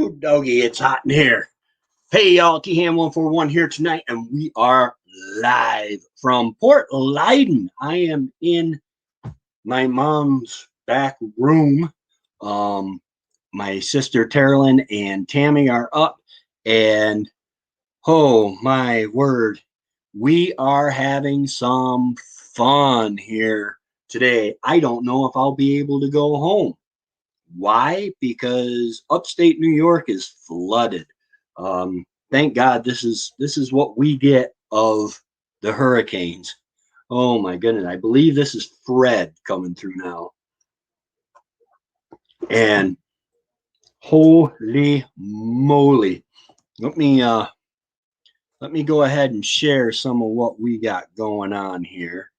Woo, doggy, it's hot in here. Hey, y'all, T-Ham141 here tonight, and we are live from Port Lyden. I am in my mom's back room. My sister Terrelyn and Tammy are up, and oh my word, we are having some fun here today. I don't know if I'll be able to go home. Why? Because upstate New York is flooded. Thank God this is what we get of the hurricanes. Oh my goodness, I believe this is Fred coming through now. And holy moly. Let me go ahead and share some of what we got going on here.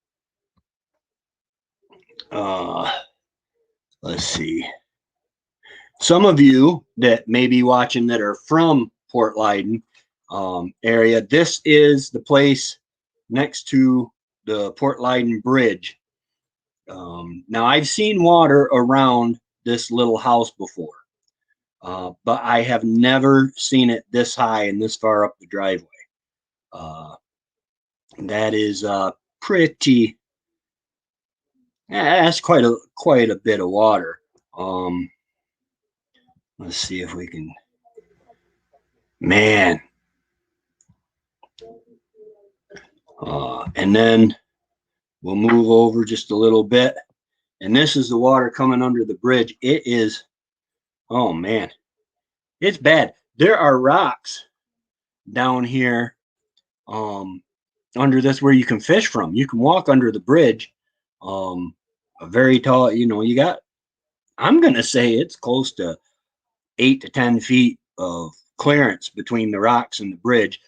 Let's see. Some of you that may be watching that are from Port Lyden area, this is the place next to the Port Lyden Bridge. Now, I've seen water around this little house before, but I have never seen it this high and this far up the driveway. That is pretty. That's quite a bit of water. Let's see if we can, man. And then we'll move over just a little bit. And this is the water coming under the bridge. It is, oh man, it's bad. There are rocks down here under this where you can fish from. You can walk under the bridge. A very tall, you got, I'm going to say it's close to 8 to 10 feet of clearance between the rocks and the bridge.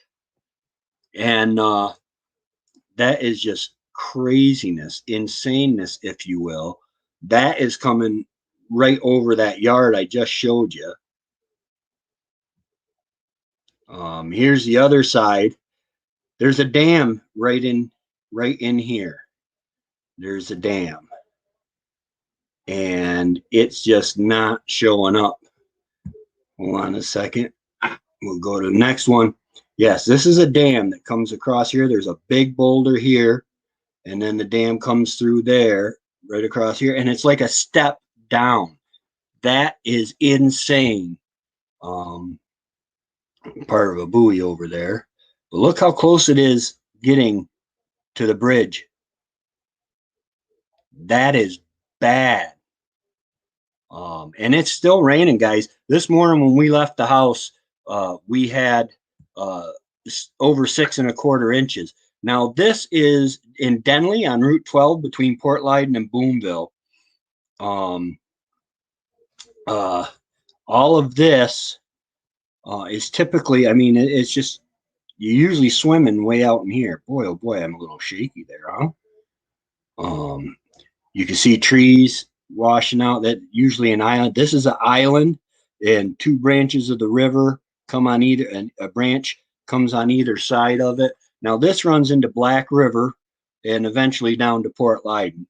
And that is just craziness, insaneness, if you will. That is coming right over that yard I just showed you. Here's the other side. There's a dam right in here. There's a dam. And it's just not showing up. Hold on a second. We'll go to the next one. Yes, this is a dam that comes across here. There's a big boulder here, and then the dam comes through there, right across here, and it's like a step down. That is insane. Part of a buoy over there. But look how close it is getting to the bridge. That is bad. And it's still raining, guys. This morning when we left the house, we had over 6 1/4 inches. Now this is in Dently on Route 12 between Port Lyden and Boonville. All of this is typically, I mean, it's just, you usually swimming way out in here. Boy, oh boy, I'm a little shaky there, huh? You can see trees washing out. That usually an island. This is an island, and 2 branches of the river come on either, and a branch comes on either side of it. Now this runs into Black River and eventually down to Port Lyden.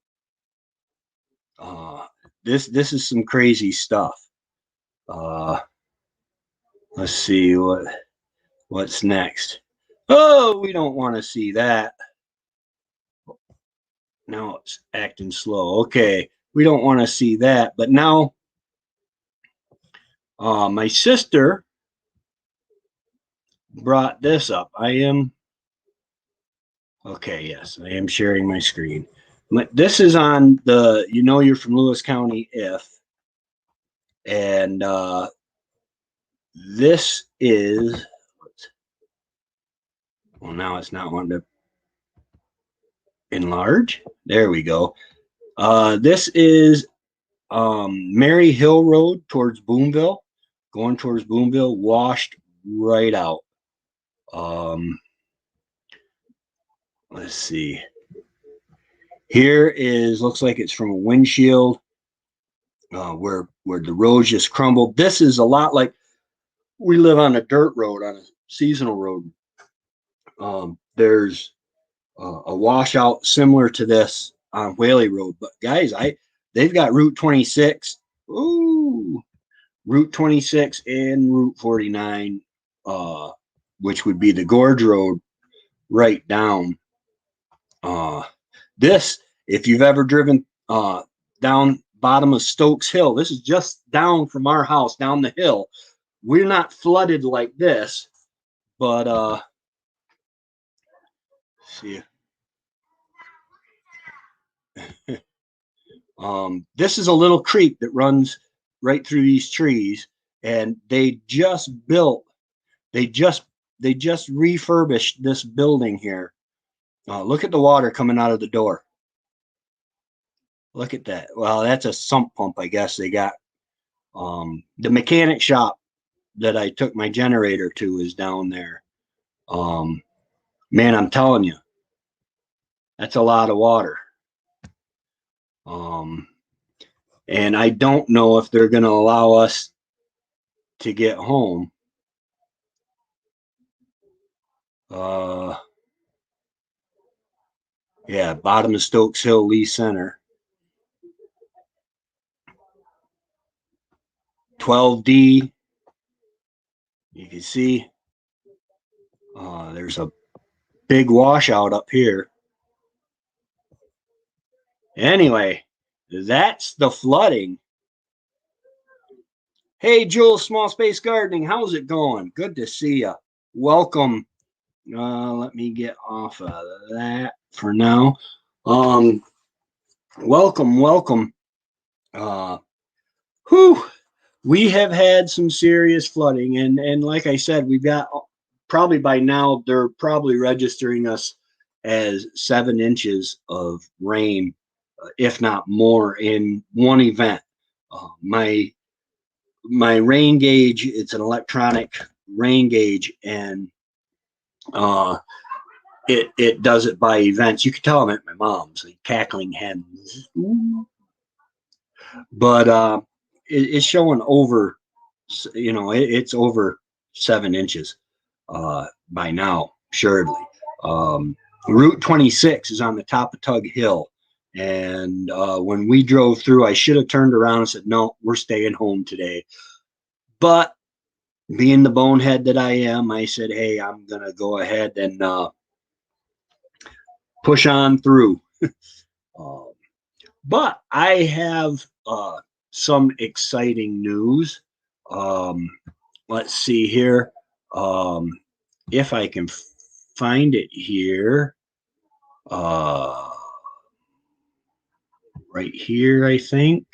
This is some crazy stuff. Let's see what's next. Oh, we don't want to see that. Now it's acting slow. Okay, we don't want to see that. But now, my sister brought this up. Okay, yes, I am sharing my screen. This is on the, you're from Lewis County if, and this is, well, now it's not wanting to enlarge. There we go. This is Mary Hill Road towards Boonville, going towards Boonville, washed right out. Let's see. Here is, looks like it's from a windshield where the roads just crumbled. This is a lot like, we live on a dirt road, on a seasonal road. There's a washout similar to this on Whaley Road. But guys, they've got Route 26. Ooh, Route 26 and Route 49, which would be the Gorge Road right down. This, if you've ever driven down bottom of Stokes Hill, this is just down from our house, down the hill. We're not flooded like this, but see. This is a little creek that runs right through these trees, and they just refurbished this building here. Look at the water coming out of the door. Look at that. Well, that's a sump pump, I guess they got. The mechanic shop that I took my generator to is down there. Man, I'm telling you, that's a lot of water. And I don't know if they're going to allow us to get home. Yeah, bottom of Stokes Hill, Lee Center. 12D. You can see there's a big washout up here. Anyway, that's the flooding. Hey, Jules, Small Space Gardening, how's it going? Good to see you. Welcome. Let me get off of that for now. Welcome. We have had some serious flooding, and like I said, we've got probably by now they're probably registering us as 7 inches of rain, if not more, in one event. My rain gauge, it's an electronic rain gauge, and it does it by events. You can tell I'm at my mom's, like cackling hens. But it's showing over, it's over 7 inches by now, surely. Route 26 is on the top of Tug Hill. And when we drove through, I should have turned around and said, no, we're staying home today. But being the bonehead that I am, I said, hey, I'm going to go ahead and push on through. But I have some exciting news. Let's see here. If I can find it here. Right here, I think.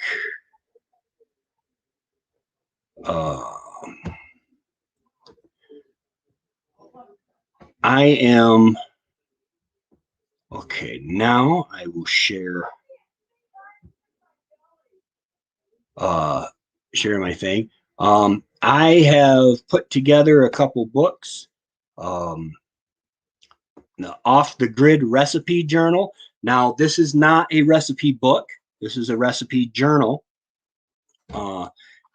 I am okay. Now I will share my thing. I have put together a couple books. The Off the Grid Recipe Journal. Now, this is not a recipe book. This is a recipe journal.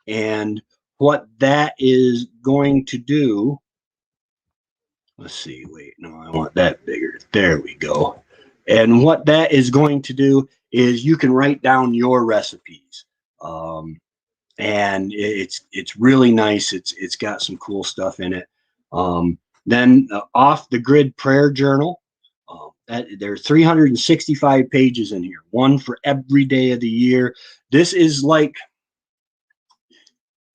And what that is going to do, let's see, wait, no, I want that bigger. There we go. And what that is going to do is you can write down your recipes. And it's really nice. It's got some cool stuff in it. Then Off the Grid Prayer Journal. There are 365 pages in here, one for every day of the year. This is like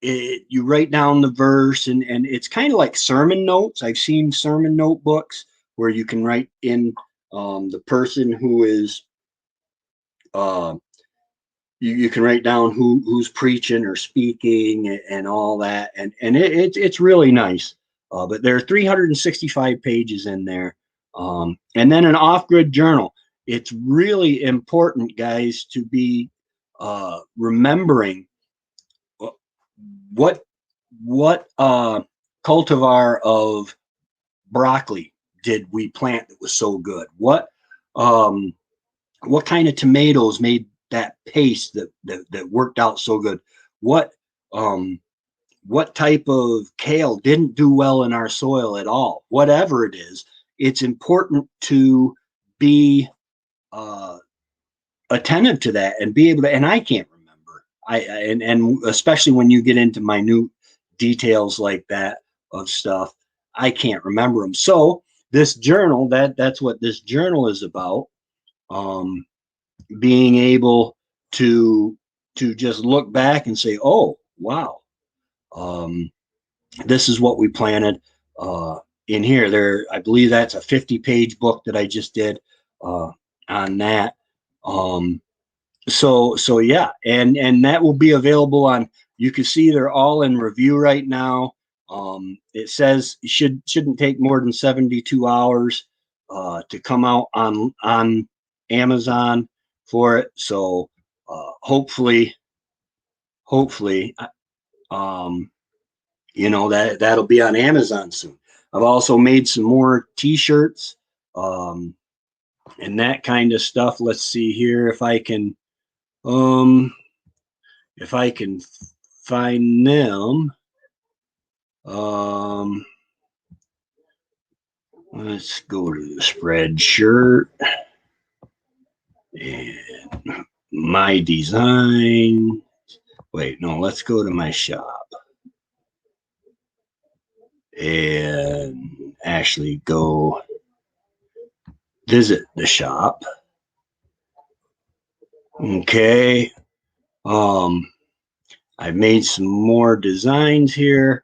you write down the verse, and it's kind of like sermon notes. I've seen sermon notebooks where you can write in the person who is you can write down who's preaching or speaking and all that, and it's really nice. But there are 365 pages in there. And then an off-grid journal. It's really important, guys, to be remembering what cultivar of broccoli did we plant that was so good? What kind of tomatoes made that paste that worked out so good? What type of kale didn't do well in our soil at all? Whatever it is, it's important to be attentive to that and be able to, and I can't remember. and especially when you get into minute details like that of stuff, I can't remember them. So this journal, that's what this journal is about. Being able to just look back and say, oh wow, this is what we planted in here. There, I believe that's a 50-page book that I just did on that. So yeah, and that will be available on. You can see they're all in review right now. It says it shouldn't take more than 72 hours to come out on Amazon for it. So hopefully, um, that'll be on Amazon soon. I've also made some more T-shirts and that kind of stuff. Let's see here if I can find them. Let's go to the spreadshirt and my design. Wait, no, let's go to my shop and actually go visit the shop. Okay. I've made some more designs here.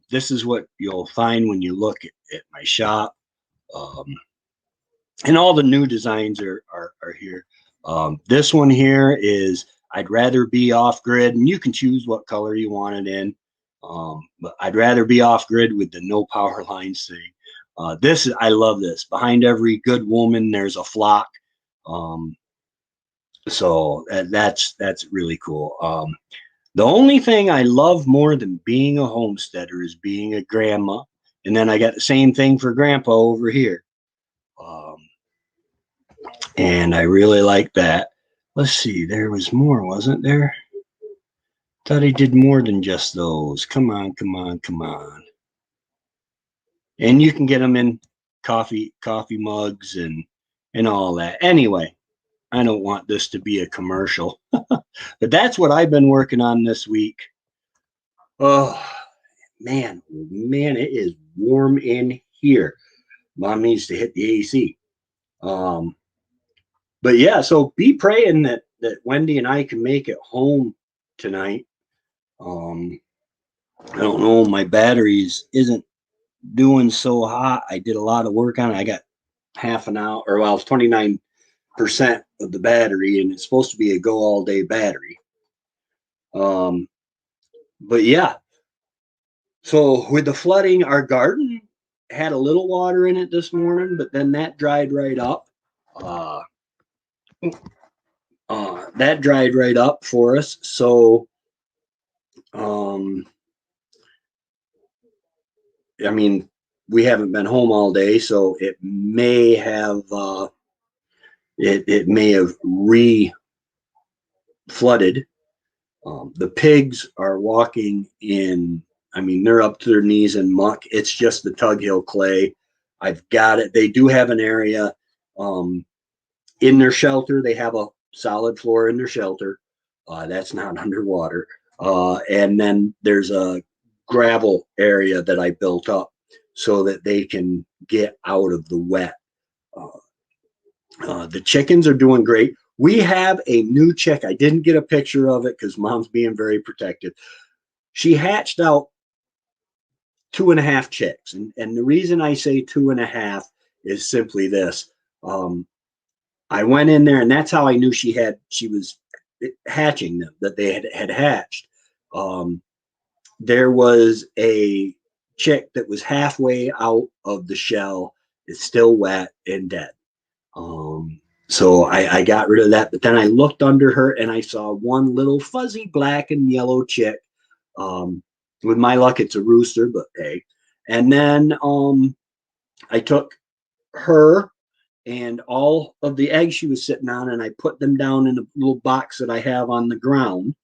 This is what you'll find when you look at my shop. And all the new designs are here. This one here is I'd rather be off grid, and you can choose what color you want it in. But I'd rather be off grid with the no power lines thing. I love this. Behind every good woman, there's a flock. So that's really cool. The only thing I love more than being a homesteader is being a grandma. And then I got the same thing for grandpa over here. And I really like that. Let's see, there was more, wasn't there? Thought he did more than just those. Come on, come on, come on. And you can get them in coffee mugs and all that. Anyway, I don't want this to be a commercial. But that's what I've been working on this week. Oh, man, it is warm in here. Mom needs to hit the AC. But yeah, so be praying that Wendy and I can make it home tonight. I don't know, my batteries isn't doing so hot. I did a lot of work on it. I got half an hour, or well, it's 29% of the battery, and it's supposed to be a go all day battery. But yeah, so with the flooding, our garden had a little water in it this morning, but then that dried right up. That dried right up for us. So, I mean, we haven't been home all day, so it may have it may have re-flooded. The pigs are walking in. I mean, they're up to their knees in muck. It's just the Tug Hill clay. I've got it. They do have an area in their shelter. They have a solid floor in their shelter. That's not underwater. And then there's a gravel area that I built up so that they can get out of the wet. The chickens are doing great. We have a new chick. I didn't get a picture of it because Mom's being very protective. She hatched out 2.5 chicks. And the reason I say 2.5 is simply this. I went in there, and that's how I knew she was hatching them, that they had hatched. There was a chick that was halfway out of the shell. It's still wet and dead. So I got rid of that, but then I looked under her and I saw one little fuzzy black and yellow chick. With my luck, it's a rooster, but hey. And then I took her and all of the eggs she was sitting on, and I put them down in a little box that I have on the ground.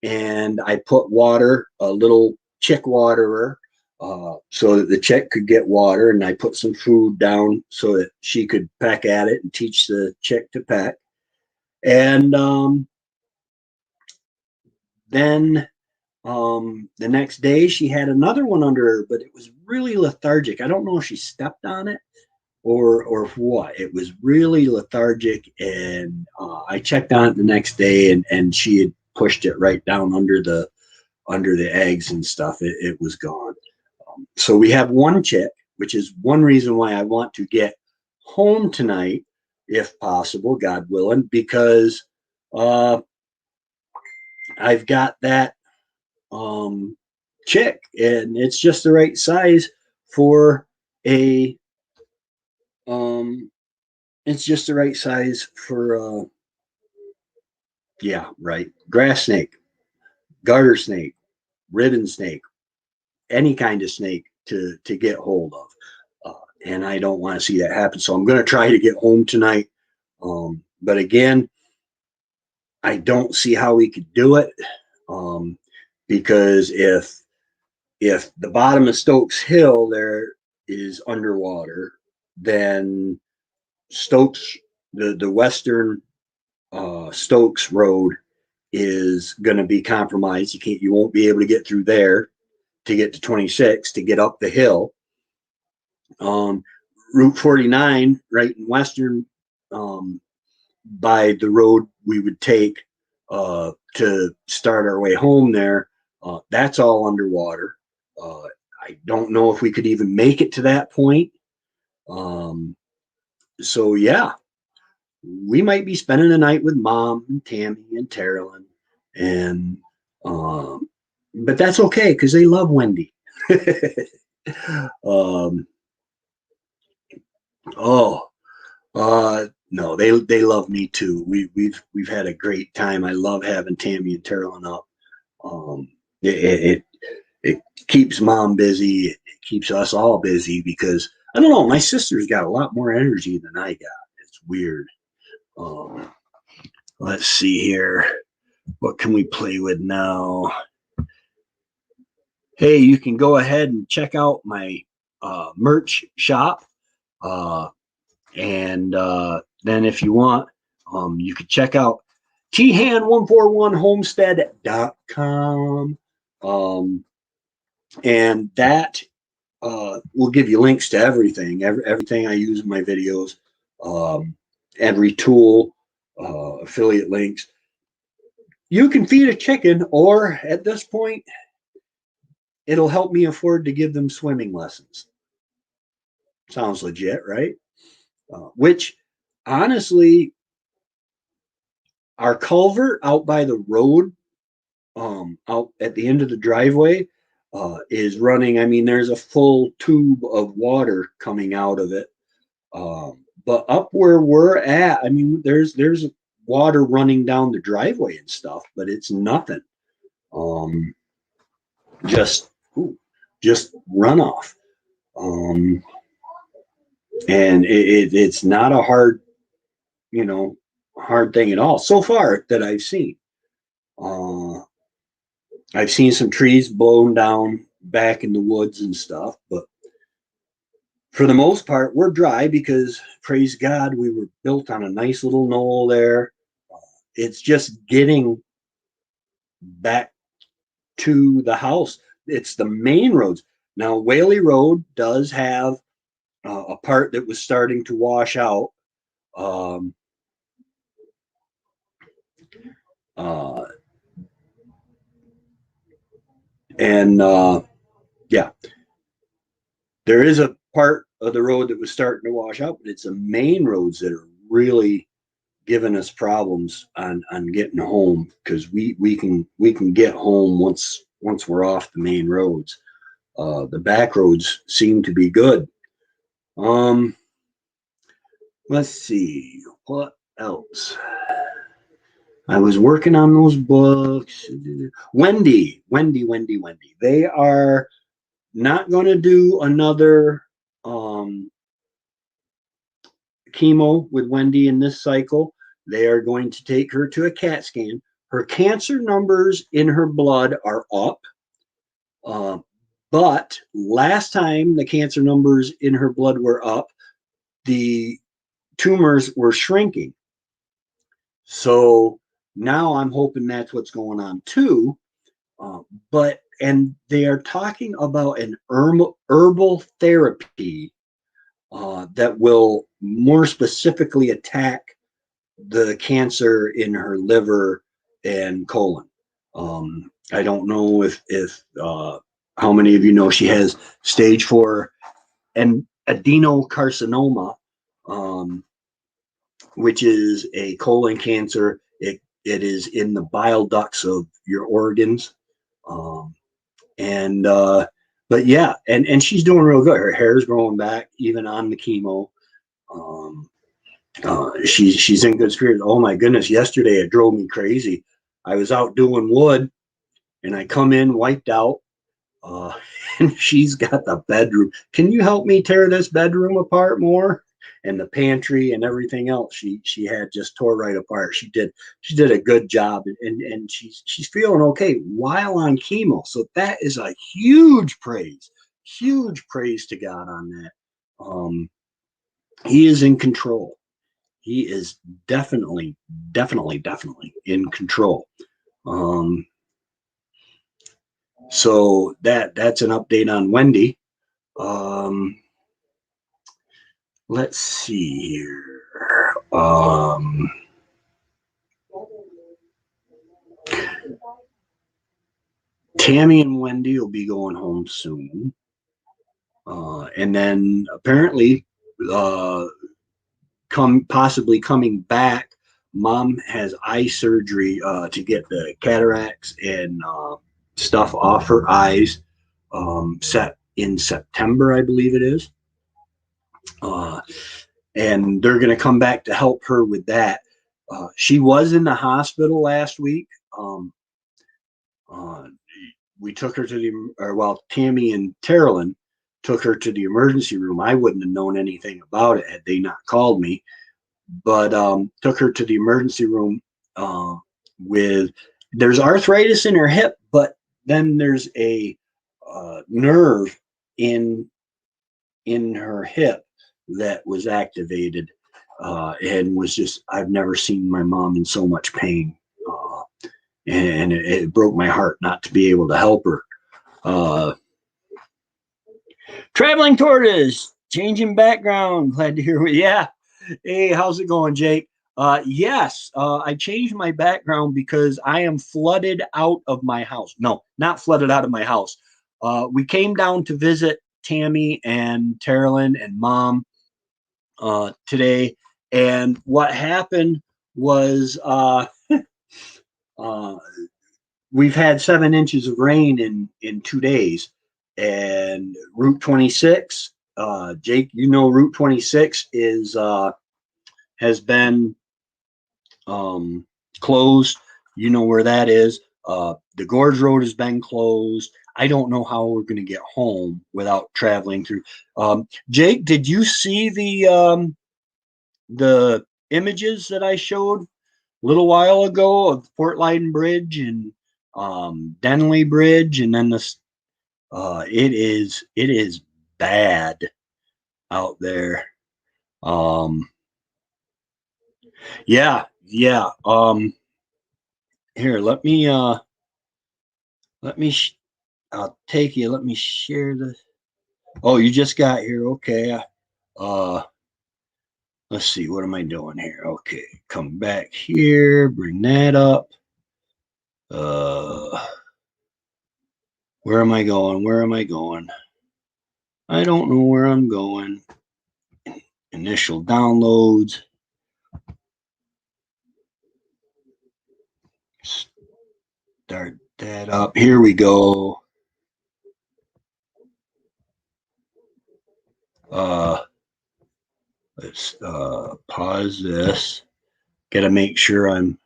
And I put water, a little chick waterer, so that the chick could get water. And I put some food down so that she could peck at it and teach the chick to peck. And then the next day she had another one under her, but it was really lethargic. I don't know if she stepped on it or what. It was really lethargic, and I checked on it the next day, and she had pushed it right down under the eggs and stuff. It was gone. So we have one chick, which is one reason why I want to get home tonight, if possible, God willing, because I've got that chick, and it's just the right size for a it's just the right size for yeah, right, grass snake, garter snake, ribbon snake, any kind of snake to get hold of. And I don't want to see that happen. So I'm going to try to get home tonight. But again, I don't see how we could do it, because if the bottom of Stokes Hill there is underwater, then Stokes, the western Stokes Road is going to be compromised. You won't be able to get through there to get to 26 to get up the hill. Route 49, right in western, by the road we would take to start our way home there, that's all underwater. I don't know if we could even make it to that point. So yeah, we might be spending the night with Mom and Tammy and Terrellyn, and but that's okay because they love Wendy. Oh, no, they love me too. We've had a great time. I love having Tammy and Terrellyn up. It keeps Mom busy. It keeps us all busy because I don't know. My sister's got a lot more energy than I got. It's weird. Let's see here. What can we play with now? Hey, you can go ahead and check out my merch shop. And then if you want, you could check out than141homestead.com. And that will give you links to everything, everything I use in my videos, every tool, affiliate links. You can feed a chicken, or at this point, it'll help me afford to give them swimming lessons. Sounds legit, right? Which, honestly, our culvert out by the road, out at the end of the driveway, is running. I mean, there's a full tube of water coming out of it. But up where we're at, I mean, there's water running down the driveway and stuff, but it's nothing. Just runoff. And it's not a hard thing at all so far that I've seen. I've seen some trees blown down back in the woods and stuff, but for the most part, we're dry because, praise God, we were built on a nice little knoll there. It's just getting back to the house. It's the main roads. Now, Whaley Road does have a part that was starting to wash out. Yeah, there is a part of the road that was starting to wash out, but it's the main roads that are really giving us problems on getting home, because we can get home once we're off the main roads. The back roads seem to be good. Let's see what else. I was working on those books. Wendy. They are not going to do another chemo with Wendy in this cycle. They are going to take her to a CAT scan. Her cancer numbers in her blood are up. But last time the cancer numbers in her blood were up, the tumors were shrinking. So now I'm hoping that's what's going on too. And they are talking about an herbal therapy that will more specifically attack the cancer in her liver and colon. I don't know if how many of you know she has stage 4 and adenocarcinoma, um, which is a colon cancer. It is in the bile ducts of your organs. Um, and but yeah, and she's doing real good. Her hair's growing back even on the chemo. Um, she's in good spirits. Oh my goodness, yesterday it drove me crazy. I was out doing wood and I come in wiped out. Uh, and she's got the bedroom. Can you help me tear this bedroom apart more? And the pantry and everything else she had just tore right apart. She did a good job, and she's feeling okay while on chemo. So that is a huge praise to God on that. He is in control. He is definitely in control. Um, so that's an update on Wendy. Um, let's see here. Tammy and Wendy will be going home soon. And then apparently, uh, possibly coming back, Mom has eye surgery to get the cataracts and stuff off her eyes, set in September, I believe it is. Uh, and they're going to come back to help her with that. She was in the hospital last week. Uh, we took her to Tammy and Carolyn took her to the emergency room. I wouldn't have known anything about it had they not called me, but took her to the emergency room with, there's arthritis in her hip, but then there's a nerve in her hip that was activated, and was just, I've never seen my mom in so much pain. And it broke my heart not to be able to help her. Traveling tortoise, changing background. Glad to hear what. Yeah. Hey, how's it going, Jake? Yes, I changed my background because I am flooded out of my house. No, not flooded out of my house. We came down to visit Tammy and Carolyn and Mom today, and what happened was uh, we've had 7 inches of rain in 2 days, and Route 26. Jake, you know Route 26 is has been closed. You know where that is. The Gorge Road has been closed. I don't know how we're going to get home without traveling through. Jake, did you see the images that I showed a little while ago of Fort Lyden Bridge and Denley Bridge, and then this? It is bad out there. Yeah, yeah. Here, let me I'll take you. Let me share this. Oh, you just got here. Okay. Uh, let's see. What am I doing here? Okay, come back here. Bring that up. Uh, where am I going? Where am I going? I don't know where I'm going. Initial downloads. Start that up. Here we go. Let's pause this. Got to make sure I'm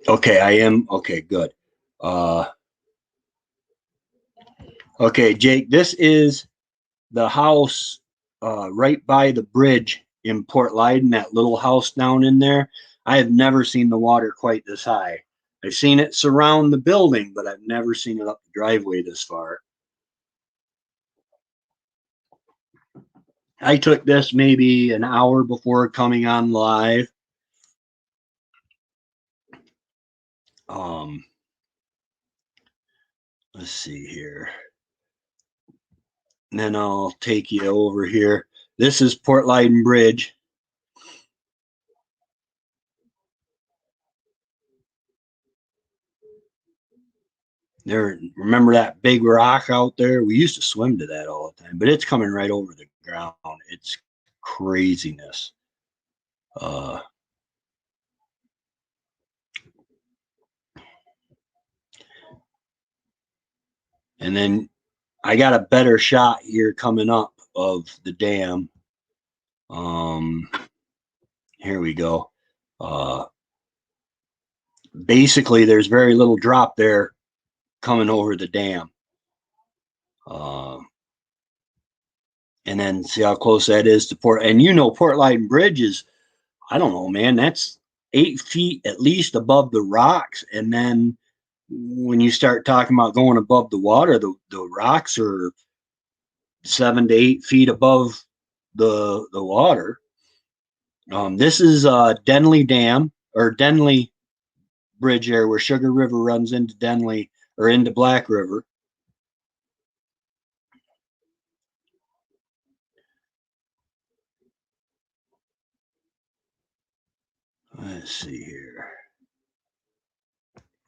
okay. I am okay. Good. Okay, Jake. This is the house right by the bridge in Port Lyden. That little house down in there. I have never seen the water quite this high. I've seen it surround the building, but I've never seen it up the driveway this far. I took this maybe an hour before coming on live. Let's see here. And then I'll take you over here. This is Port Lyden Bridge. There, remember that big rock out there? We used to swim to that all the time, but it's coming right over the ground. It's craziness. And then I got a better shot here coming up of the dam. Here we go. Basically, there's very little drop there coming over the dam. And then see how close that is to Port. And you know, Port Lyden Bridge is, I don't know, man, that's 8 feet at least above the rocks. And then when you start talking about going above the water, the rocks are 7 to 8 feet above the water. This is Dently Dam or Dently Bridge there where Sugar River runs into Dently or into Black River. Let's see here.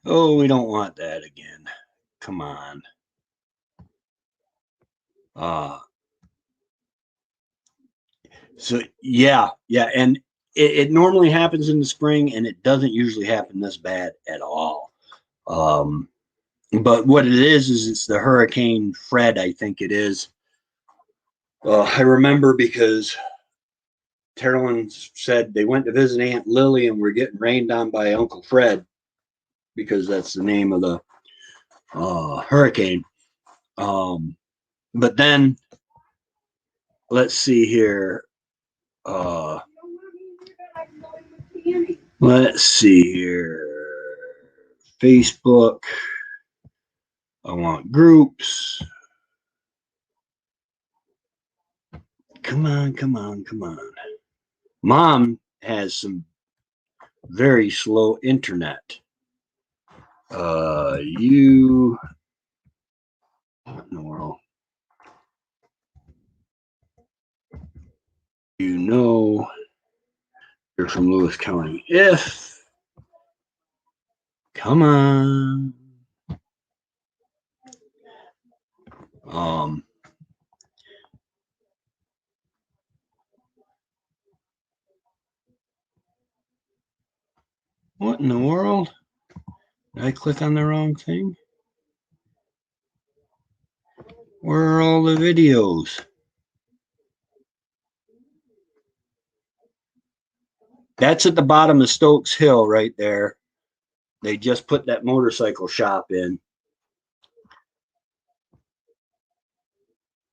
Oh, we don't want that again. Come on. So yeah, and it normally happens in the spring, and it doesn't usually happen this bad at all. But what it is it's the Hurricane Fred, I think it is. I remember because Carolyn said they went to visit Aunt Lily and were getting rained on by Uncle Fred because that's the name of the hurricane. But then let's see here. Let's see here. Facebook. I want groups. Come on, come on, come on. Mom has some very slow internet. You what in the world? You know you're from Lewis County. If come on. What in the world? Did I click on the wrong thing? Where are all the videos? That's at the bottom of Stokes Hill right there. They just put that motorcycle shop in.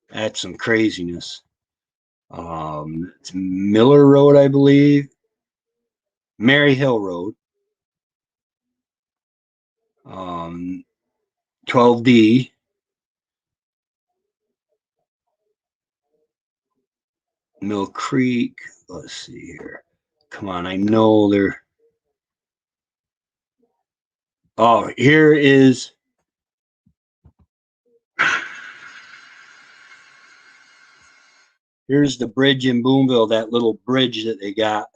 That's some craziness. It's Miller Road, I believe. Mary Hill Road. 12D. Mill Creek. Let's see here. Come on, I know they're. Oh, here is. Here's the bridge in Boonville, that little bridge that they got.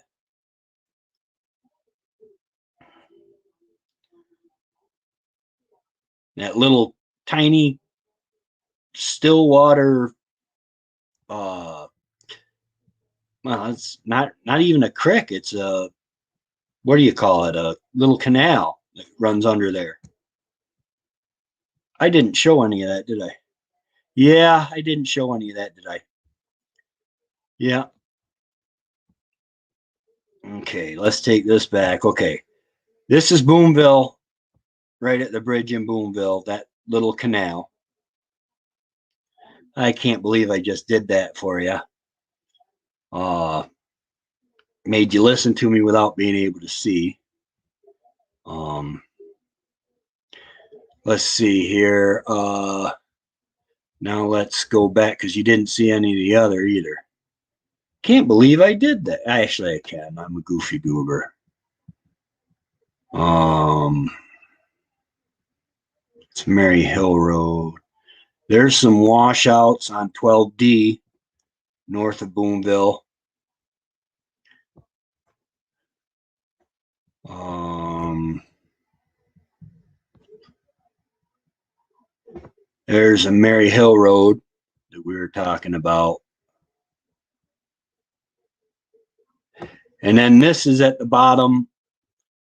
That little tiny still water. Well, it's not even a creek. It's a, what do you call it? A little canal that runs under there. I didn't show any of that, did I? Yeah, I didn't show any of that, did I? Yeah. Okay, let's take this back. Okay, this is Boonville, right at the bridge in Boonville, that little canal. I can't believe I just did that for you. Made you listen to me without being able to see. Let's see here. Now let's go back because you didn't see any of the other either. Can't believe I did that. Actually, I can. I'm a goofy goober. It's Mary Hill Road. There's some washouts on 12D north of Boonville. There's a Mary Hill Road that we were talking about. And then this is at the bottom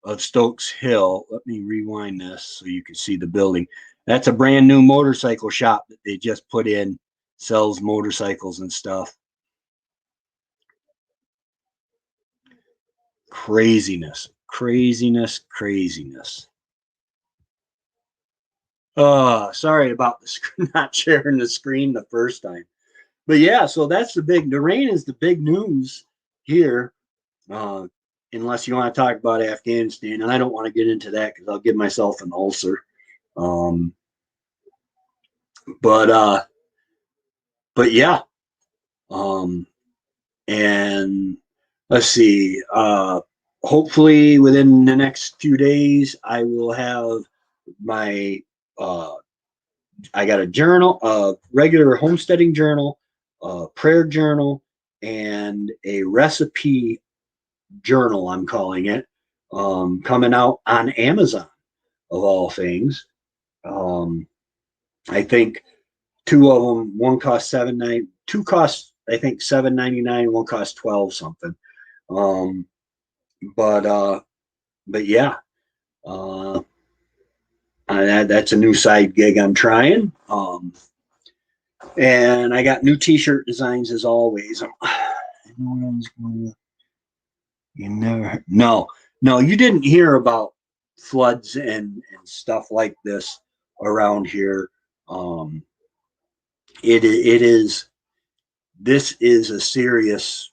of Stokes Hill. Let me rewind this so you can see the building. That's a brand new motorcycle shop that they just put in, sells motorcycles and stuff. Craziness, craziness, craziness. Sorry about the screen, not sharing the screen the first time. But yeah, so that's the rain is the big news here. Unless you want to talk about Afghanistan, and I don't want to get into that because I'll give myself an ulcer. But yeah. And let's see. Hopefully within the next few days, I will have my I got a journal, a regular homesteading journal, a prayer journal, and a recipe journal, I'm calling it, coming out on Amazon, of all things. I think two of them, one cost $7.99, two cost I think $7.99, one cost 12 something. But yeah, that's a new side gig I'm trying. And I got new t-shirt designs as always. You never, no, you didn't hear about floods and stuff like this around here. This is a serious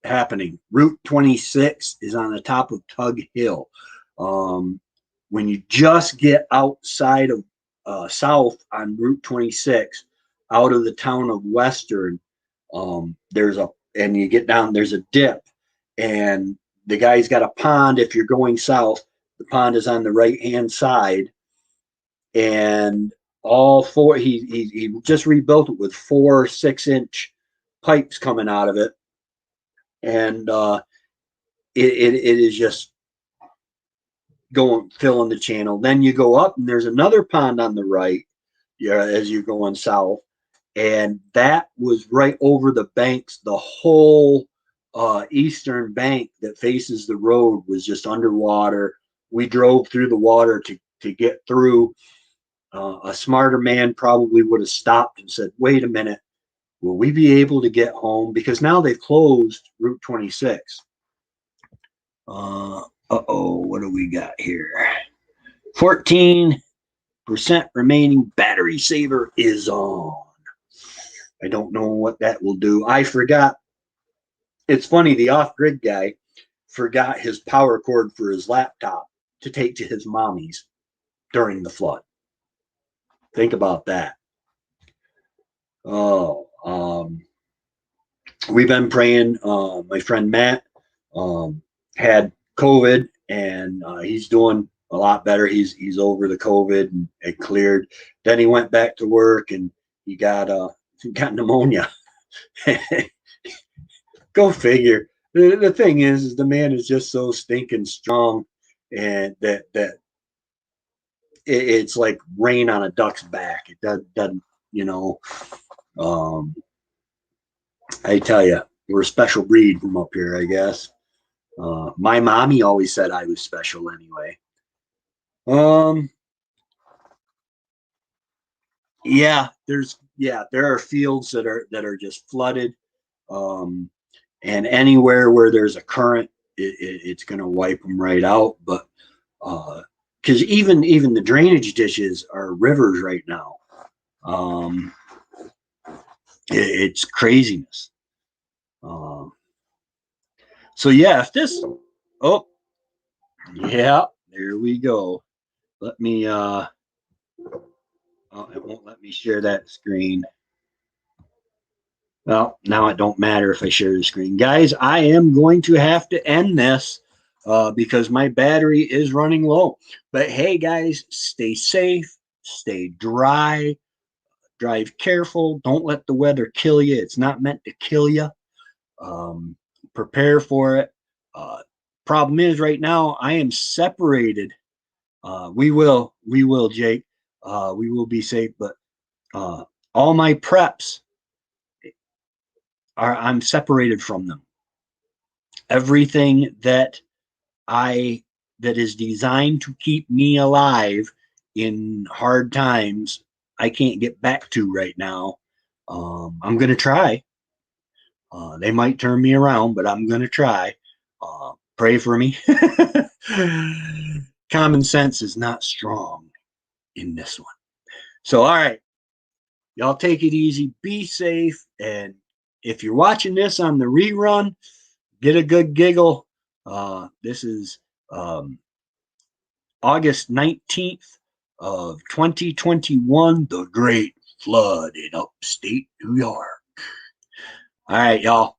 happening. Route 26 is on the top of Tug Hill. When you just get outside of south on Route 26, out of the town of Western, and you get down, there's a dip, and the guy's got a pond. If you're going south, the pond is on the right hand side, and all four, he just rebuilt it with 4 6-inch pipes coming out of it, and it is just filling the channel. Then you go up and there's another pond on the right, as you're going south, and that was right over the banks. The whole eastern bank that faces the road was just underwater. We drove through the water to get through. A smarter man probably would have stopped and said, wait a minute, will we be able to get home? Because now they've closed Route 26. What do we got here? 14% remaining battery saver is on. I don't know what that will do. I forgot. It's funny, the off-grid guy forgot his power cord for his laptop to take to his mommy's during the flood. Think about that. We've been praying. My friend Matt had COVID, and he's doing a lot better. He's over the COVID, and it cleared. Then he went back to work, and he got pneumonia. Go figure. The thing is the man is just so stinking strong, and that it's like rain on a duck's back. It doesn't, I tell you, we're a special breed from up here, I guess. My mommy always said I was special anyway. Yeah, there are fields that are just flooded. And anywhere where there's a current, it's going to wipe them right out. But because even the drainage ditches are rivers right now. It's craziness. So yeah, if this, oh yeah, there we go. Let me oh, it won't let me share that screen. Well, now it don't matter if I share the screen. Guys, I am going to have to end this because my battery is running low. But hey, guys, stay safe, Stay dry. Drive careful. Don't let the weather kill you. It's not meant to kill you. Prepare for it. Problem is, right now I am separated. We will, Jake. We will be safe, but all my preps I'm separated from them. Everything that is designed to keep me alive in hard times, I can't get back to right now. I'm gonna try. They might turn me around, but I'm gonna try. Pray for me. Common sense is not strong in this one. So, all right, y'all take it easy, be safe, and if you're watching this on the rerun, get a good giggle. This is August 19th of 2021, the Great Flood in upstate New York. All right, y'all.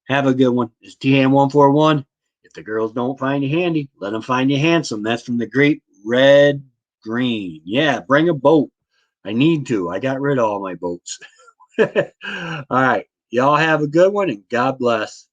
Have a good one. It's THAM141. If the girls don't find you handy, let them find you handsome. That's from the Great Red Green. Yeah, bring a boat. I need to. I got rid of all my boats. All right. Y'all have a good one and God bless.